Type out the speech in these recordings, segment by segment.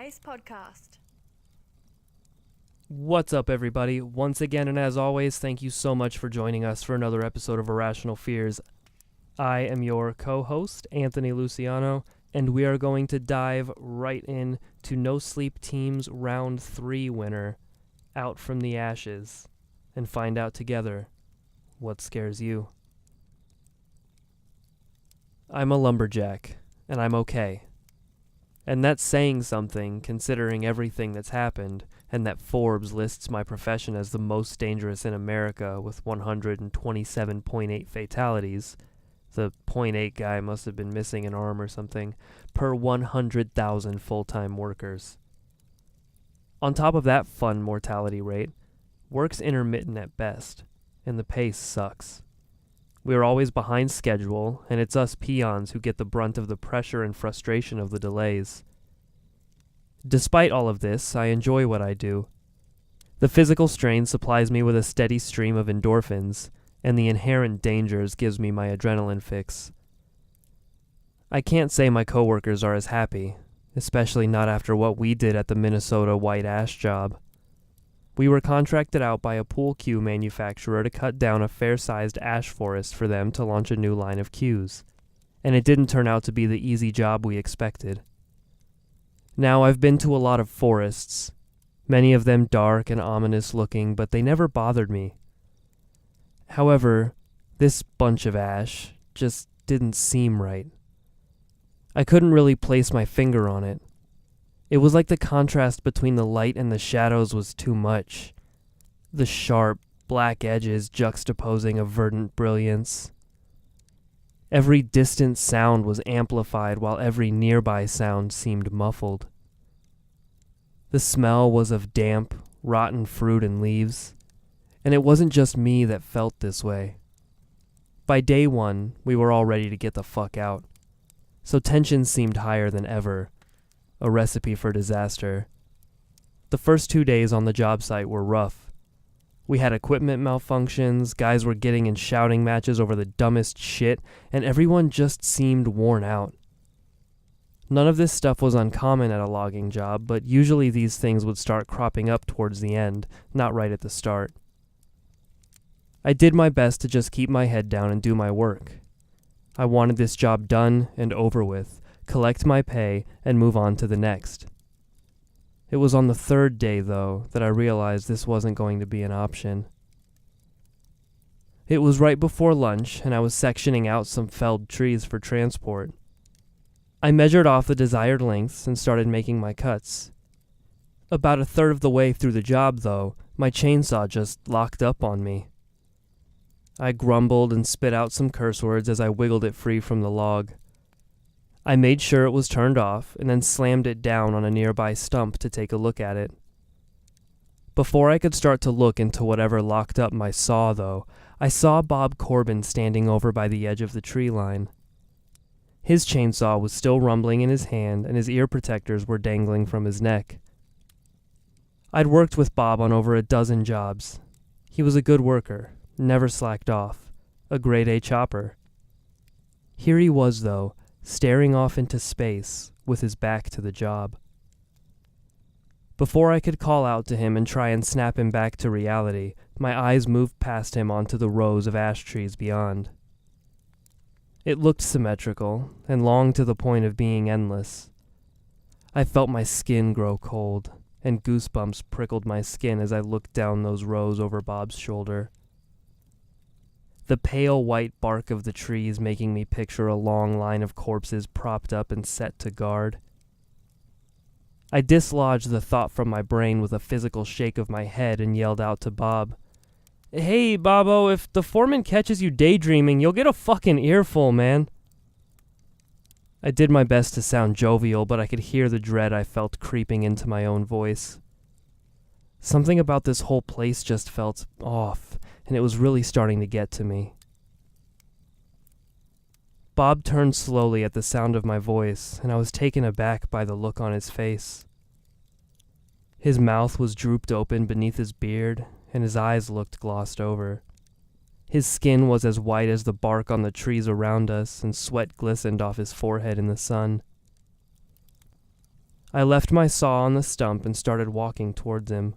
Ice Podcast. What's up, everybody? Once again, and as always, thank you so much for joining us for another episode of Irrational Fears. I am your co-host, Anthony Luciano, and we are going to dive right in to Nosleep Team's Round 3 winner, Out from the Ashes, and find out together what scares you. I'm a lumberjack, and I'm okay. And that's saying something, considering everything that's happened, and that Forbes lists my profession as the most dangerous in America with 127.8 fatalities. The .8 guy must have been missing an arm or something, per 100,000 full-time workers. On top of that fun mortality rate, work's intermittent at best, and the pace sucks. We are always behind schedule, and it's us peons who get the brunt of the pressure and frustration of the delays. Despite all of this, I enjoy what I do. The physical strain supplies me with a steady stream of endorphins, and the inherent dangers gives me my adrenaline fix. I can't say my coworkers are as happy, especially not after what we did at the Minnesota white ash job. We were contracted out by a pool cue manufacturer to cut down a fair-sized ash forest for them to launch a new line of cues, and it didn't turn out to be the easy job we expected. Now, I've been to a lot of forests, many of them dark and ominous looking, but they never bothered me. However, this bunch of ash just didn't seem right. I couldn't really place my finger on it. It was like the contrast between the light and the shadows was too much. The sharp, black edges juxtaposing a verdant brilliance. Every distant sound was amplified while every nearby sound seemed muffled. The smell was of damp, rotten fruit and leaves, and it wasn't just me that felt this way. By day one, we were all ready to get the fuck out, so tension seemed higher than ever. A recipe for disaster. The first 2 days on the job site were rough. We had equipment malfunctions, guys were getting in shouting matches over the dumbest shit, and everyone just seemed worn out. None of this stuff was uncommon at a logging job, but usually these things would start cropping up towards the end, not right at the start. I did my best to just keep my head down and do my work. I wanted this job done and over with, collect my pay, and move on to the next. It was on the third day, though, that I realized this wasn't going to be an option. It was right before lunch, and I was sectioning out some felled trees for transport. I measured off the desired lengths and started making my cuts. About a third of the way through the job, though, my chainsaw just locked up on me. I grumbled and spit out some curse words as I wiggled it free from the log. I made sure it was turned off and then slammed it down on a nearby stump to take a look at it. Before I could start to look into whatever locked up my saw, though, I saw Bob Corbin standing over by the edge of the tree line. His chainsaw was still rumbling in his hand and his ear protectors were dangling from his neck. I'd worked with Bob on over a dozen jobs. He was a good worker, never slacked off, a grade A chopper. Here he was, though, staring off into space with his back to the job. Before I could call out to him and try and snap him back to reality, my eyes moved past him onto the rows of ash trees beyond. It looked symmetrical, and long to the point of being endless. I felt my skin grow cold, and goosebumps prickled my skin as I looked down those rows over Bob's shoulder. The pale white bark of the trees making me picture a long line of corpses propped up and set to guard. I dislodged the thought from my brain with a physical shake of my head and yelled out to Bob, "Hey, Bobo, if the foreman catches you daydreaming, you'll get a fucking earful, man." I did my best to sound jovial, but I could hear the dread I felt creeping into my own voice. Something about this whole place just felt off, and it was really starting to get to me. Bob turned slowly at the sound of my voice, and I was taken aback by the look on his face. His mouth was drooped open beneath his beard, and his eyes looked glossed over. His skin was as white as the bark on the trees around us, and sweat glistened off his forehead in the sun. I left my saw on the stump and started walking towards him.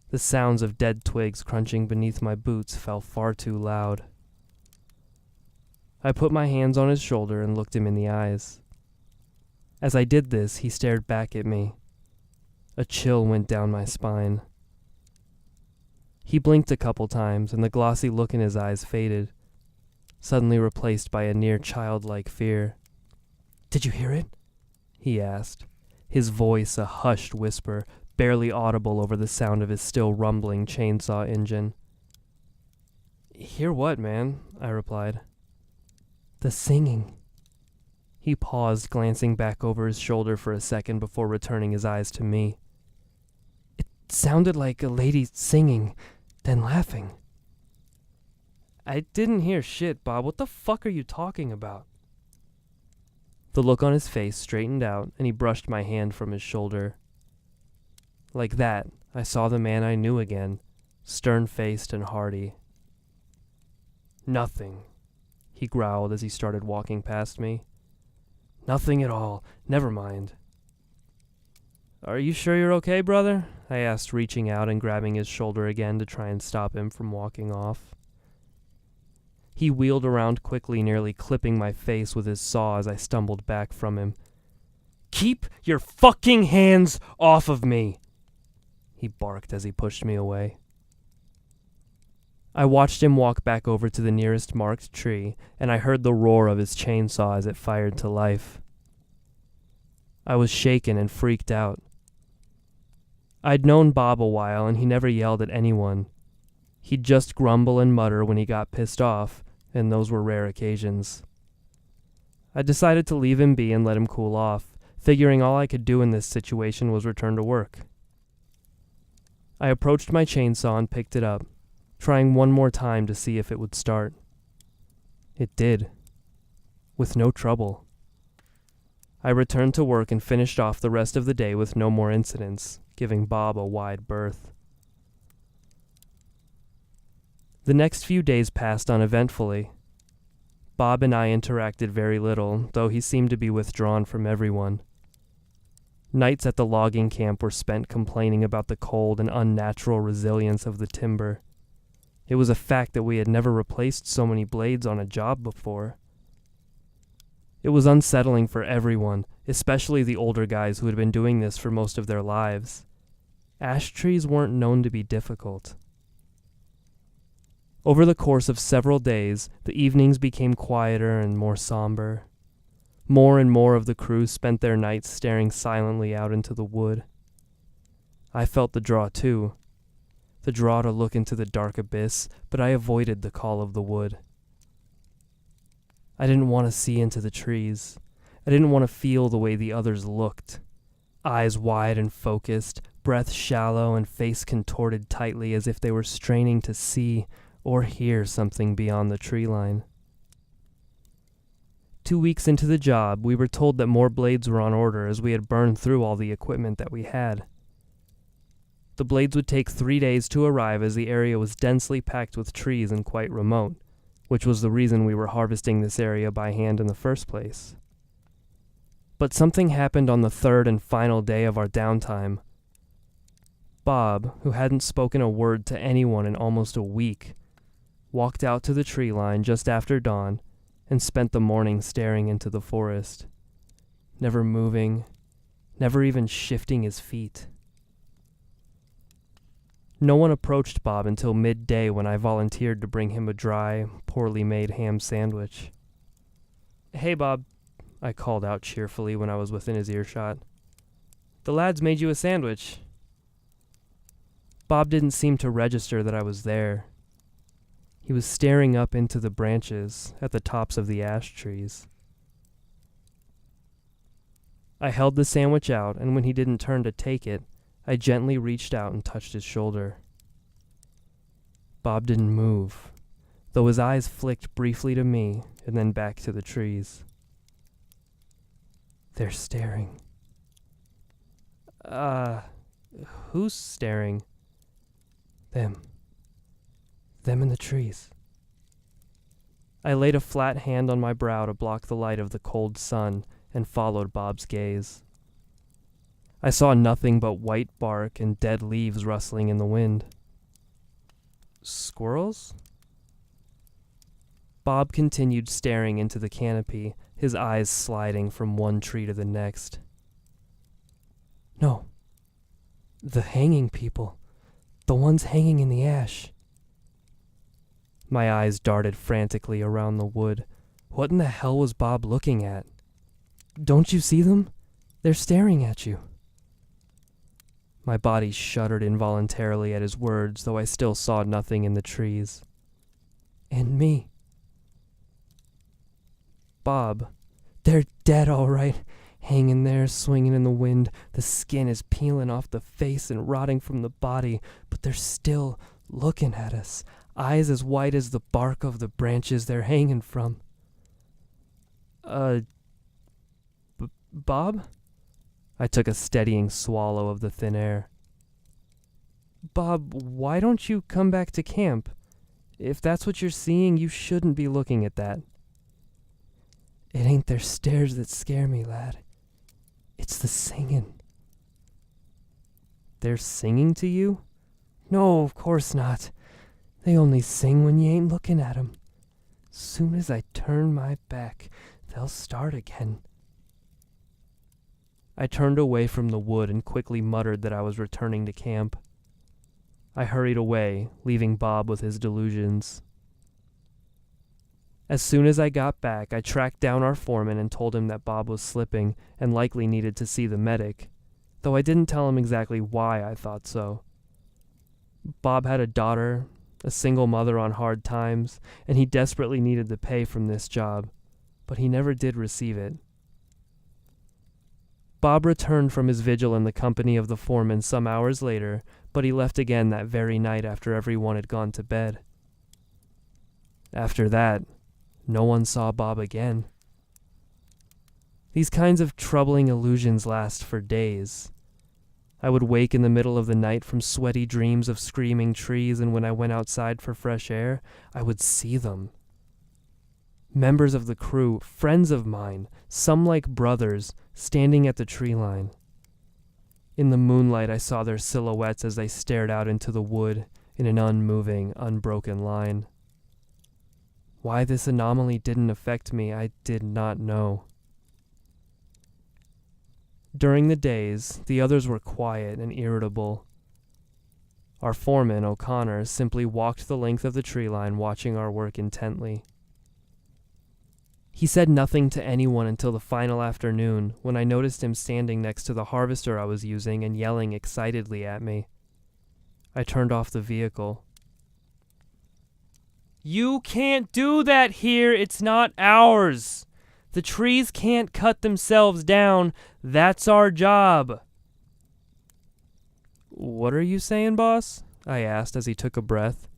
The sounds of dead twigs crunching beneath my boots fell far too loud. I put my hands on his shoulder and looked him in the eyes. As I did this, he stared back at me. A chill went down my spine. He blinked a couple times, and the glossy look in his eyes faded, suddenly replaced by a near childlike fear. "Did you hear it?" he asked, his voice a hushed whisper, barely audible over the sound of his still rumbling chainsaw engine. "Hear what, man?" I replied. "The singing." He paused, glancing back over his shoulder for a second before returning his eyes to me. "It sounded like a lady singing, then laughing." "I didn't hear shit, Bob. What the fuck are you talking about?" The look on his face straightened out, and he brushed my hand from his shoulder. Like that, I saw the man I knew again, stern-faced and hearty. "Nothing," he growled as he started walking past me. "Nothing at all. Never mind." "Are you sure you're okay, brother?" I asked, reaching out and grabbing his shoulder again to try and stop him from walking off. He wheeled around quickly, nearly clipping my face with his saw as I stumbled back from him. "Keep your fucking hands off of me!" he barked as he pushed me away. I watched him walk back over to the nearest marked tree, and I heard the roar of his chainsaw as it fired to life. I was shaken and freaked out. I'd known Bob a while, and he never yelled at anyone. He'd just grumble and mutter when he got pissed off, and those were rare occasions. I decided to leave him be and let him cool off, figuring all I could do in this situation was return to work. I approached my chainsaw and picked it up, trying one more time to see if it would start. It did, with no trouble. I returned to work and finished off the rest of the day with no more incidents, giving Bob a wide berth. The next few days passed uneventfully. Bob and I interacted very little, though he seemed to be withdrawn from everyone. Nights at the logging camp were spent complaining about the cold and unnatural resilience of the timber. It was a fact that we had never replaced so many blades on a job before. It was unsettling for everyone, especially the older guys who had been doing this for most of their lives. Ash trees weren't known to be difficult. Over the course of several days, the evenings became quieter and more somber. More and more of the crew spent their nights staring silently out into the wood. I felt the draw too. The draw to look into the dark abyss, but I avoided the call of the wood. I didn't want to see into the trees. I didn't want to feel the way the others looked. Eyes wide and focused, breath shallow, and face contorted tightly as if they were straining to see or hear something beyond the tree line. 2 weeks into the job, we were told that more blades were on order as we had burned through all the equipment that we had. The blades would take 3 days to arrive as the area was densely packed with trees and quite remote, which was the reason we were harvesting this area by hand in the first place. But something happened on the third and final day of our downtime. Bob, who hadn't spoken a word to anyone in almost a week, walked out to the tree line just after dawn and spent the morning staring into the forest, never moving, never even shifting his feet. No one approached Bob until midday when I volunteered to bring him a dry, poorly made ham sandwich. "Hey, Bob," I called out cheerfully when I was within his earshot. "The lads made you a sandwich." Bob didn't seem to register that I was there. He was staring up into the branches at the tops of the ash trees. I held the sandwich out, and when he didn't turn to take it, I gently reached out and touched his shoulder. Bob didn't move, though his eyes flicked briefly to me and then back to the trees. "They're staring." Who's staring?" "Them. Them in the trees." I laid a flat hand on my brow to block the light of the cold sun and followed Bob's gaze. I saw nothing but white bark and dead leaves rustling in the wind. Squirrels? Bob continued staring into the canopy, his eyes sliding from one tree to the next. No. The hanging people. The ones hanging in the ash. My eyes darted frantically around the wood. What in the hell was Bob looking at? Don't you see them? They're staring at you. My body shuddered involuntarily at his words, though I still saw nothing in the trees. And me. Bob. They're dead, all right. Hanging there, swinging in the wind. The skin is peeling off the face and rotting from the body, but they're still looking at us. Eyes as white as the bark of the branches they're hanging from. Bob? I took a steadying swallow of the thin air. Bob, why don't you come back to camp? If that's what you're seeing, you shouldn't be looking at that. It ain't their stares that scare me, lad. It's the singing. They're singing to you? No, of course not. They only sing when you ain't looking at 'em. Soon as I turn my back, they'll start again. I turned away from the wood and quickly muttered that I was returning to camp. I hurried away, leaving Bob with his delusions. As soon as I got back, I tracked down our foreman and told him that Bob was slipping and likely needed to see the medic, though I didn't tell him exactly why I thought so. Bob had a daughter, a single mother on hard times, and he desperately needed the pay from this job, but he never did receive it. Bob returned from his vigil in the company of the foreman some hours later, but he left again that very night after everyone had gone to bed. After that, no one saw Bob again. These kinds of troubling illusions last for days. I would wake in the middle of the night from sweaty dreams of screaming trees, and when I went outside for fresh air, I would see them. Members of the crew, friends of mine, some like brothers, standing at the tree line. In the moonlight, I saw their silhouettes as they stared out into the wood in an unmoving, unbroken line. Why this anomaly didn't affect me, I did not know. During the days, the others were quiet and irritable. Our foreman, O'Connor, simply walked the length of the tree line, watching our work intently. He said nothing to anyone until the final afternoon, when I noticed him standing next to the harvester I was using and yelling excitedly at me. I turned off the vehicle. You can't do that here, it's not ours. The trees can't cut themselves down, that's our job. What are you saying, boss? I asked as he took a breath.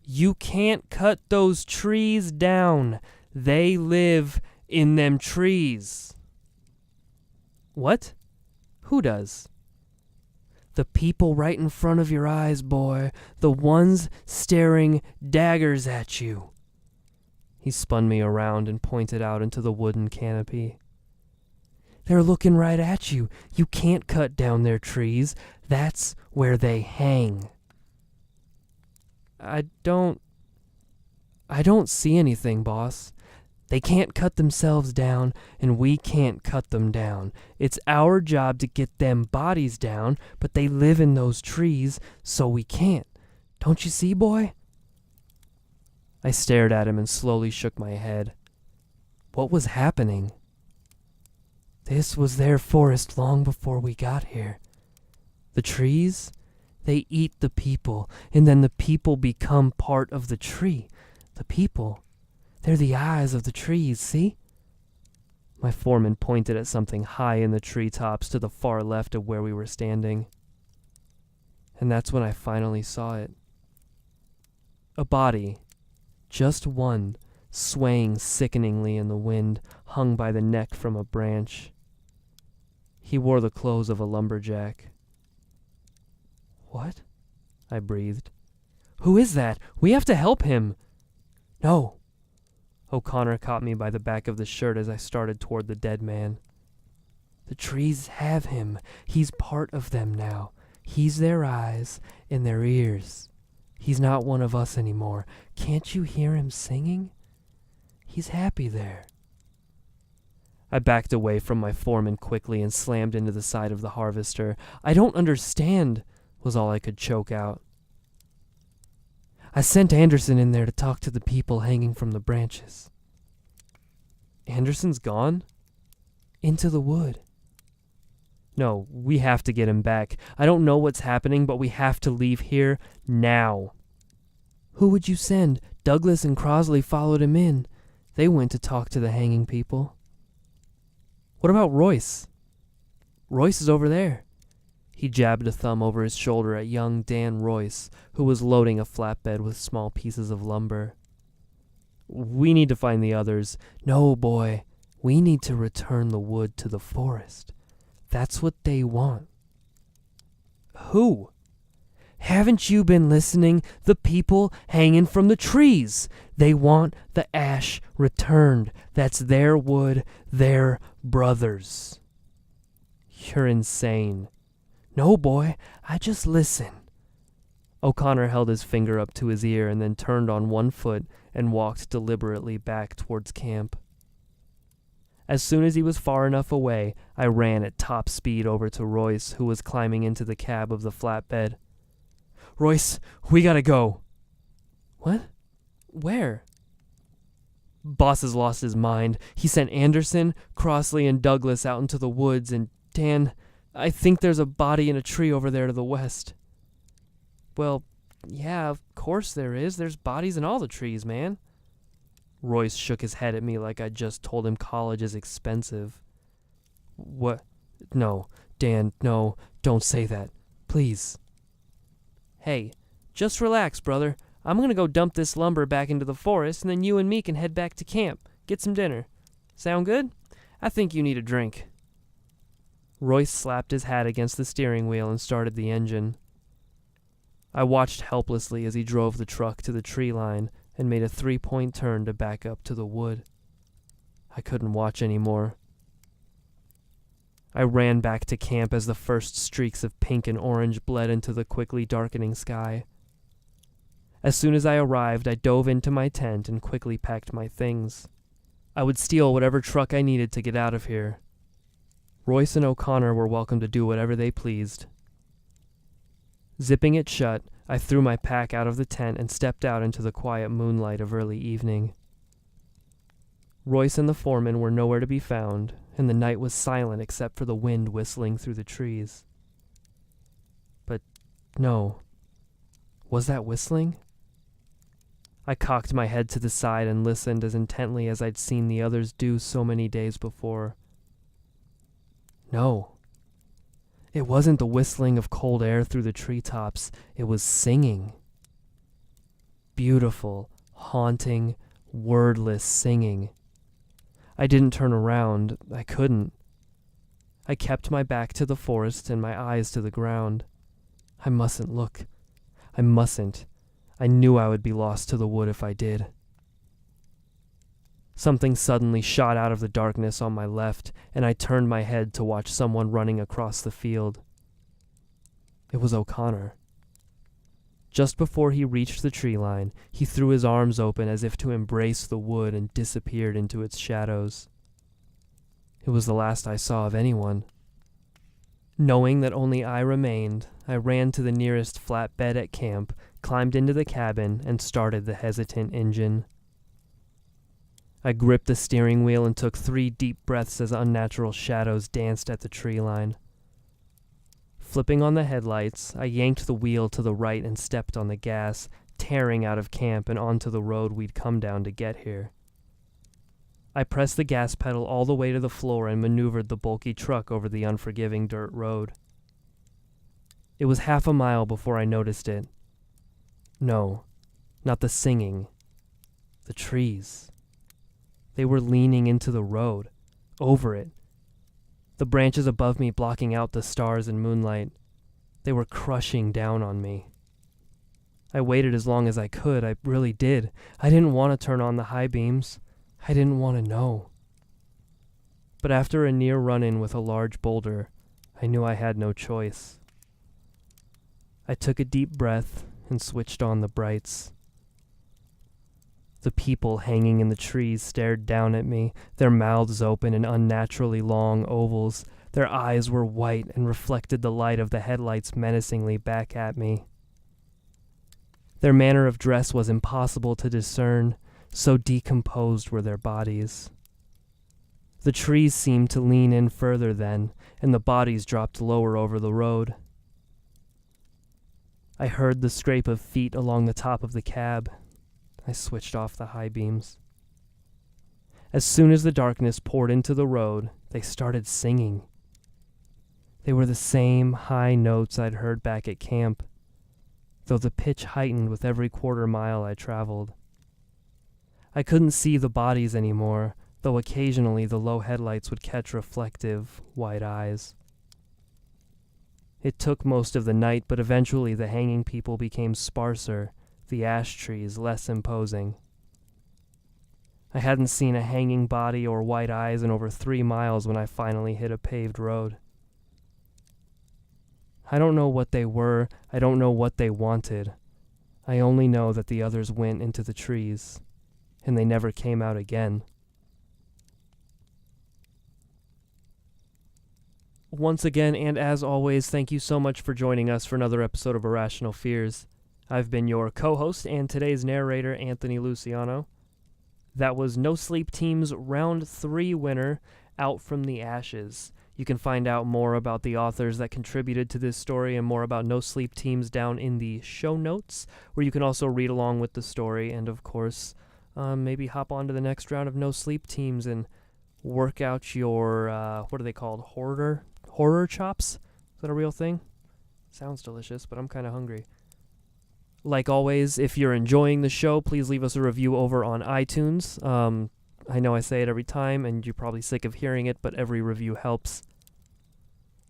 You can't cut those trees down. They live in them trees. What? Who does? The people right in front of your eyes, boy. The ones staring daggers at you. He spun me around and pointed out into the wooden canopy. They're looking right at you. You can't cut down their trees. That's where they hang. I don't see anything, boss. They can't cut themselves down, and we can't cut them down. It's our job to get them bodies down, but they live in those trees, so we can't. Don't you see, boy? I stared at him and slowly shook my head. What was happening? This was their forest long before we got here. The trees, they eat the people, and then the people become part of the tree. The people, they're the eyes of the trees, see? My foreman pointed at something high in the treetops to the far left of where we were standing. And that's when I finally saw it. A body, just one, swaying sickeningly in the wind, hung by the neck from a branch. He wore the clothes of a lumberjack. What? I breathed. Who is that? We have to help him. No. O'Connor caught me by the back of the shirt as I started toward the dead man. The trees have him. He's part of them now. He's their eyes and their ears. He's not one of us anymore. Can't you hear him singing? He's happy there. I backed away from my foreman quickly and slammed into the side of the harvester. I don't understand, was all I could choke out. I sent Anderson in there to talk to the people hanging from the branches. Anderson's gone? Into the wood. No, we have to get him back. I don't know what's happening, but we have to leave here now. Who would you send? Douglas and Crosley followed him in. They went to talk to the hanging people. What about Royce? Royce is over there. He jabbed a thumb over his shoulder at young Dan Royce, who was loading a flatbed with small pieces of lumber. We need to find the others. No, boy. We need to return the wood to the forest. That's what they want. Who? Haven't you been listening? The people hanging from the trees. They want the ash returned. That's their wood, their brothers. You're insane. No, boy, I just listen. O'Connor held his finger up to his ear and then turned on one foot and walked deliberately back towards camp. As soon as he was far enough away, I ran at top speed over to Royce, who was climbing into the cab of the flatbed. Royce, we gotta go. What? Where? Boss has lost his mind. He sent Anderson, Crosley, and Douglas out into the woods, and Dan, I think there's a body in a tree over there to the west. Well, yeah, of course there is. There's bodies in all the trees, man. Royce shook his head at me like I'd just told him college is expensive. What? No, Dan, no, don't say that. Please. Hey, just relax, brother. I'm gonna go dump this lumber back into the forest, and then you and me can head back to camp. Get some dinner. Sound good? I think you need a drink. Royce slapped his hat against the steering wheel and started the engine. I watched helplessly as he drove the truck to the tree line and made a 3-point turn to back up to the wood. I couldn't watch anymore. I ran back to camp as the first streaks of pink and orange bled into the quickly darkening sky. As soon as I arrived, I dove into my tent and quickly packed my things. I would steal whatever truck I needed to get out of here. Royce and O'Connor were welcome to do whatever they pleased. Zipping it shut, I threw my pack out of the tent and stepped out into the quiet moonlight of early evening. Royce and the foreman were nowhere to be found, and the night was silent except for the wind whistling through the trees. But no. Was that whistling? I cocked my head to the side and listened as intently as I'd seen the others do so many days before. No. It wasn't the whistling of cold air through the treetops. It was singing. Beautiful, haunting, wordless singing. I didn't turn around. I couldn't. I kept my back to the forest and my eyes to the ground. I mustn't look. I mustn't. I knew I would be lost to the wood if I did. Something suddenly shot out of the darkness on my left, and I turned my head to watch someone running across the field. It was O'Connor. Just before he reached the tree line, he threw his arms open as if to embrace the wood and disappeared into its shadows. It was the last I saw of anyone. Knowing that only I remained, I ran to the nearest flat bed at camp, climbed into the cabin, and started the hesitant engine. I gripped the steering wheel and took 3 deep breaths as unnatural shadows danced at the tree line. Flipping on the headlights, I yanked the wheel to the right and stepped on the gas, tearing out of camp and onto the road we'd come down to get here. I pressed the gas pedal all the way to the floor and maneuvered the bulky truck over the unforgiving dirt road. It was half a mile before I noticed it. No, not the singing. The trees. They were leaning into the road, over it. The branches above me blocking out the stars and moonlight. They were crushing down on me. I waited as long as I could, I really did. I didn't want to turn on the high beams. I didn't want to know. but after a near run-in with a large boulder, I knew I had no choice. I took a deep breath and switched on the brights. The people hanging in the trees stared down at me, their mouths open in unnaturally long ovals. Their eyes were white and reflected the light of the headlights menacingly back at me. Their manner of dress was impossible to discern, so decomposed were their bodies. The trees seemed to lean in further then, and the bodies dropped lower over the road. I heard the scrape of feet along the top of the cab. I switched off the high beams. As soon as the darkness poured into the road, they started singing. They were the same high notes I'd heard back at camp, though the pitch heightened with every quarter mile I traveled. I couldn't see the bodies anymore, though occasionally the low headlights would catch reflective, white eyes. It took most of the night, but eventually the hanging people became sparser, the ash trees less imposing. I hadn't seen a hanging body or white eyes in over 3 miles when I finally hit a paved road. I don't know what they were, I don't know what they wanted. I only know that the others went into the trees, and they never came out again. Once again, and as always, thank you so much for joining us for another episode of Irrational Fears. I've been your co-host and today's narrator, Anthony Luciano. That was Nosleep Team's Round 3 winner, Out from the Ashes. You can find out more about the authors that contributed to this story and more about Nosleep Teams down in the show notes, where you can also read along with the story and, of course, maybe hop on to the next round of Nosleep Teams and work out your, what are they called, horror chops? Is that a real thing? Sounds delicious, but I'm kind of hungry. Like always, if you're enjoying the show, please leave us a review over on iTunes. I know I say it every time, and you're probably sick of hearing it, but every review helps.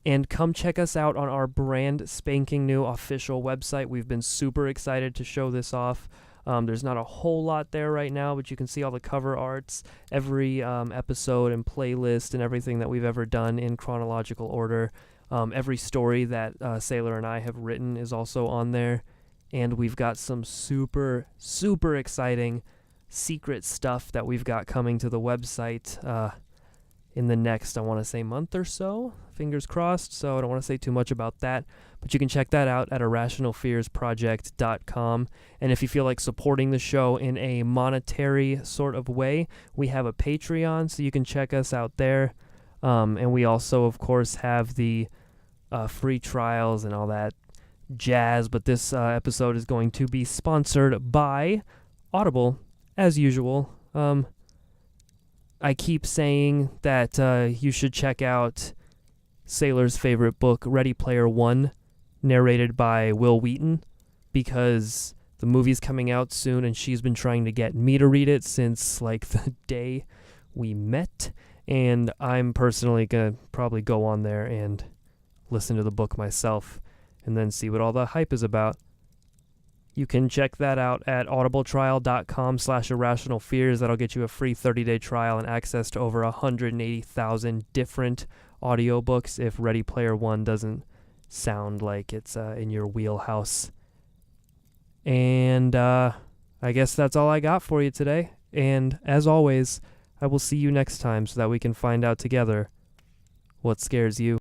And come check us out on our brand spanking new official website. We've been super excited to show this off. There's not a whole lot there right now, but you can see all the cover arts, every episode and playlist and everything that we've ever done in chronological order. Every story that Sailor and I have written is also on there. And we've got some super, super exciting secret stuff that we've got coming to the website in the next, I want to say, month or so. Fingers crossed, so I don't want to say too much about that. But you can check that out at irrationalfearsproject.com. And if you feel like supporting the show in a monetary sort of way, we have a Patreon, so you can check us out there. And we also, of course, have the free trials and all that jazz, but this episode is going to be sponsored by Audible, as usual. I keep saying that you should check out Sailor's favorite book, Ready Player One, narrated by Will Wheaton, because the movie's coming out soon, and she's been trying to get me to read it since, like, the day we met, and I'm personally going to probably go on there and listen to the book myself and then see what all the hype is about. You can check that out at audibletrial.com/irrationalfears. That'll get you a free 30-day trial and access to over 180,000 different audiobooks if Ready Player One doesn't sound like it's in your wheelhouse. And I guess that's all I got for you today. And as always, I will see you next time so that we can find out together what scares you.